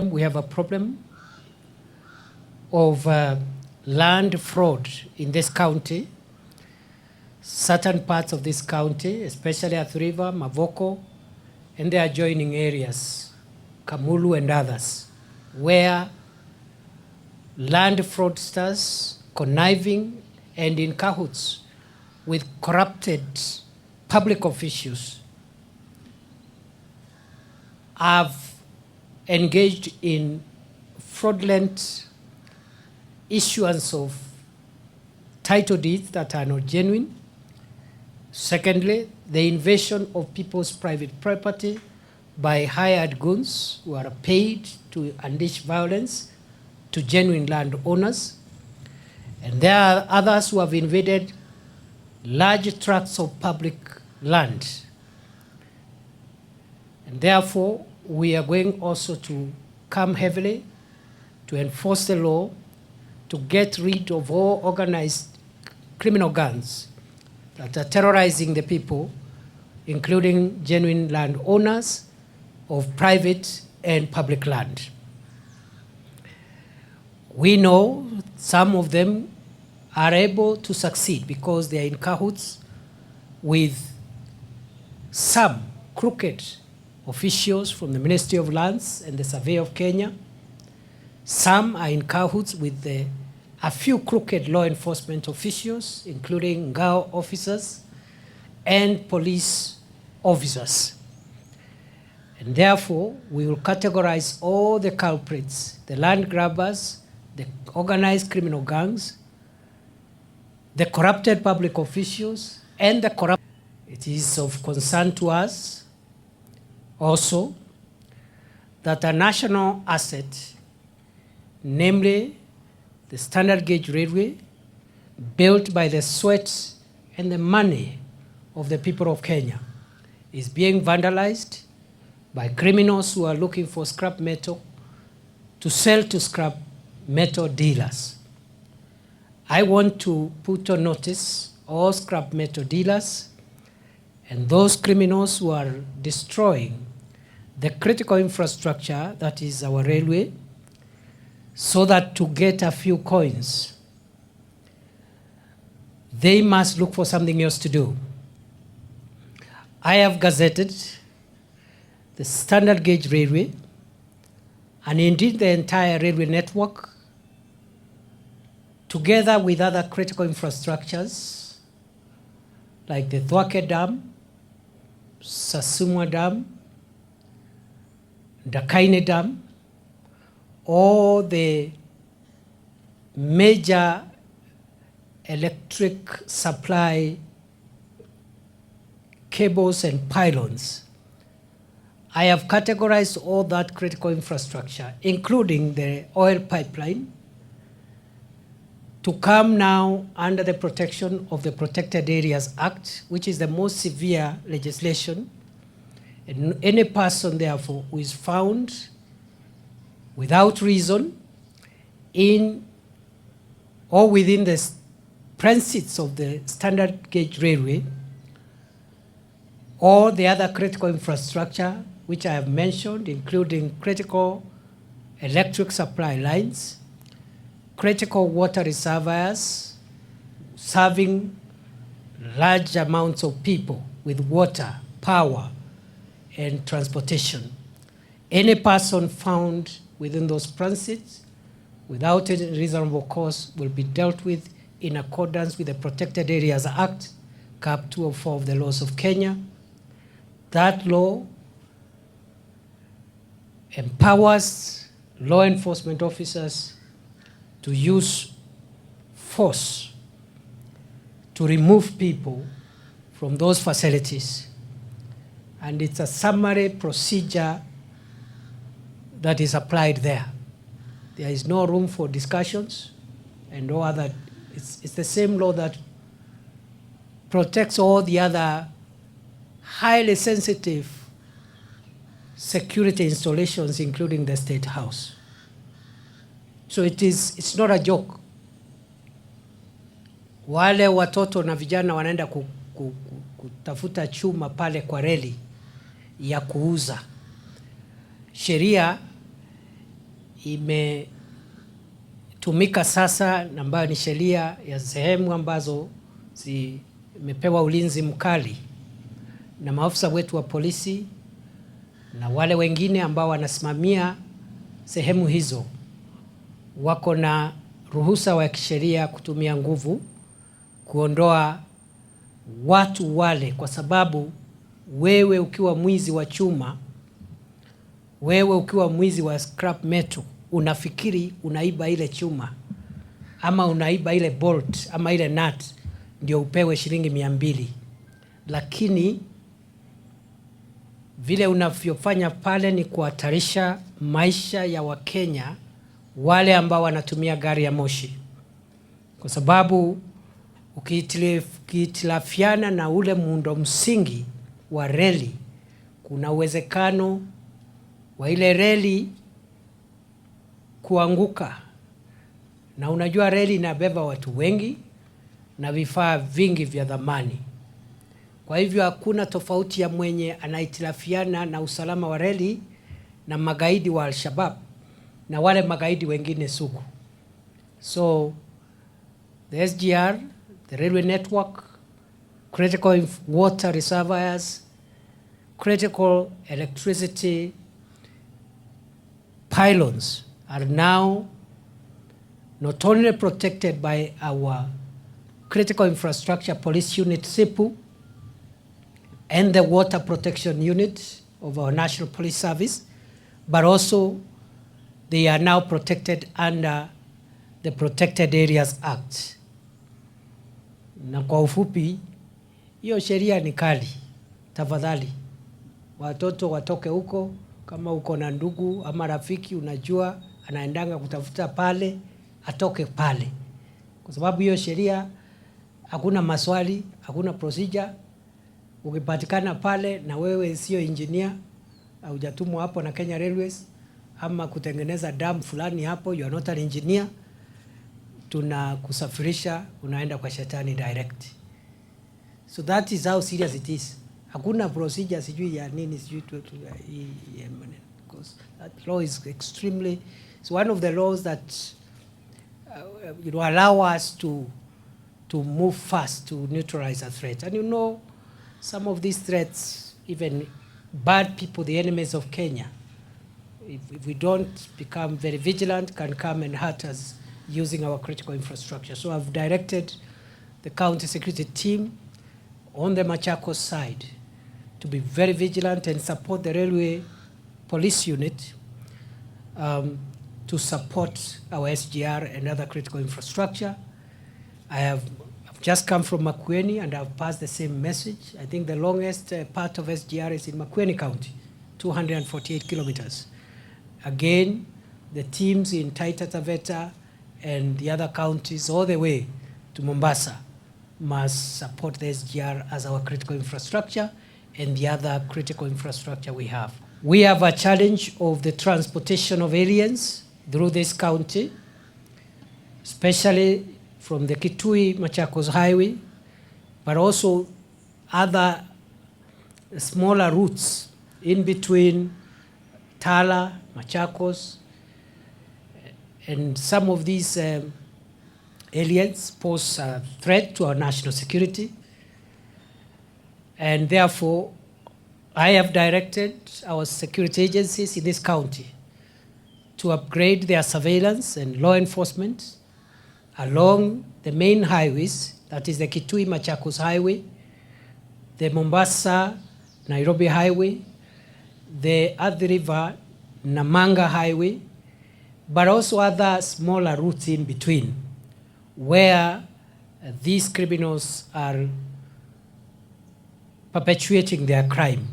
We have a problem of land fraud in this county. Certain parts of this county, especially Athi River, Mavoko, and the adjoining areas, Kamulu and others, where land fraudsters conniving and in cahoots with corrupted public officials have engaged in fraudulent issuance of title deeds that are not genuine. Secondly, the invasion of people's private property by hired goons who are paid to unleash violence to genuine landowners. And there are others who have invaded large tracts of public land. And therefore, we are going also to come heavily to enforce the law, to get rid of all organized criminal gangs that are terrorizing the people, including genuine landowners of private and public land. We know some of them are able to succeed because they are in cahoots with some crooked officials from the Ministry of Lands and the Survey of Kenya. Some are in cahoots with a few crooked law enforcement officials, including Ngao officers and police officers. And therefore, we will categorize all the culprits, the land grabbers, the organized criminal gangs, the corrupted public officials, and the corrupt. It is of concern to us also that a national asset, namely the standard gauge railway, built by the sweat and the money of the people of Kenya, is being vandalized by criminals who are looking for scrap metal to sell to scrap metal dealers. I want to put on notice all scrap metal dealers and those criminals who are destroying the critical infrastructure that is our railway, so that to get a few coins, they must look for something else to do. I have gazetted the standard gauge railway and indeed the entire railway network, together with other critical infrastructures like the Thwake Dam, Sasumwa Dam, Dakaine Dam, all the major electric supply cables and pylons. I have categorized all that critical infrastructure, including the oil pipeline, to come now under the protection of the Protected Areas Act, which is the most severe legislation. And any person, therefore, who is found without reason in or within the premises of the standard gauge railway or the other critical infrastructure which I have mentioned, including critical electric supply lines, critical water reservoirs serving large amounts of people with water, power, and transportation. Any person found within those premises without any reasonable cause will be dealt with in accordance with the Protected Areas Act, Cap 204 of the laws of Kenya. That law empowers law enforcement officers to use force to remove people from those facilities. And it's a summary procedure that is applied there. There is no room for discussions and no other. It's the same law that protects all the other highly sensitive security installations, including the State House. So it's not a joke. Wale watoto na vijana wanaenda kutafuta chuma pale kwa reli ya kuuza. Sheria imetumika sasa, na ambayo ni sheria ya sehemu ambazo zimepewa ulinzi mkali na maafisa wetu wa polisi na wale wengine ambao wanasimamia sehemu hizo wako na ruhusa wa kisheria kutumia nguvu kuondoa watu wale, kwa sababu wewe ukiwa mwizi wa chuma, wewe ukiwa mwizi wa scrap metal, unafikiri unaiba ile chuma ama unaiba ile bolt ama ile nut ndio upewe shilingi 200, lakini vile unavyofanya pale ni kuhatarisha maisha ya Wakenya wale ambao wanatumia gari ya moshi, kwa sababu ukihitilafiana na ule muundo msingi wa reli, kuna uwezekano wa ile reli kuanguka, na unajua reli inabeba watu wengi na vifaa vingi vya dhamani. Kwa hivyo hakuna tofauti ya mwenye anahitilafiana na usalama wa reli na magaidi wa Al-Shabaab na wale magaidi wengine sugu. So the SGR, the railway network, critical water reservoirs, critical electricity pylons are now not only protected by our critical infrastructure police unit SIPU and the water protection unit of our National Police Service, but also they are now protected under the Protected Areas Act. Na kwa ufupi, hiyo sheria ni kali. Tafadhali watoto watoke huko. Kama uko na ndugu ama rafiki unajua anaendanga kutafuta pale, atoke pale, kwa sababu hiyo sheria hakuna maswali, hakuna procedure. Ukipatikana pale na wewe sio engineer, hujatumwa hapo na Kenya Railways ama kutengeneza dam fulani hapo, you are not an engineer, tunakusafirisha unaenda kwa shetani direct. So that is how serious it is. Hakuna procedure sijui ya nini sijui because that law is extremely, it's one of the laws that allow us to move fast to neutralize a threat. And you know, some of these threats, even bad people, the enemies of Kenya, if we don't become very vigilant, can come and hurt us using our critical infrastructure. So I've directed the county security team on the Machakos side to be very vigilant and support the railway police unit to support our SGR and other critical infrastructure. I've just come from Makueni and I've passed the same message. I think the longest part of SGR is in Makueni County, 248 kilometers. Again, the teams in Taita Taveta and the other counties all the way to Mombasa must support the SGR as our critical infrastructure and the other critical infrastructure we have. We have a challenge of the transportation of aliens through this county, especially from the Kitui Machakos Highway, but also other smaller routes in between Tala, Machakos, and some of these aliens pose a threat to our national security. And therefore, I have directed our security agencies in this county to upgrade their surveillance and law enforcement along the main highways, that is the Kitui Machakos Highway, the Mombasa Nairobi Highway, the Athi River Namanga Highway, but also other smaller routes in between where these criminals are perpetuating their crime.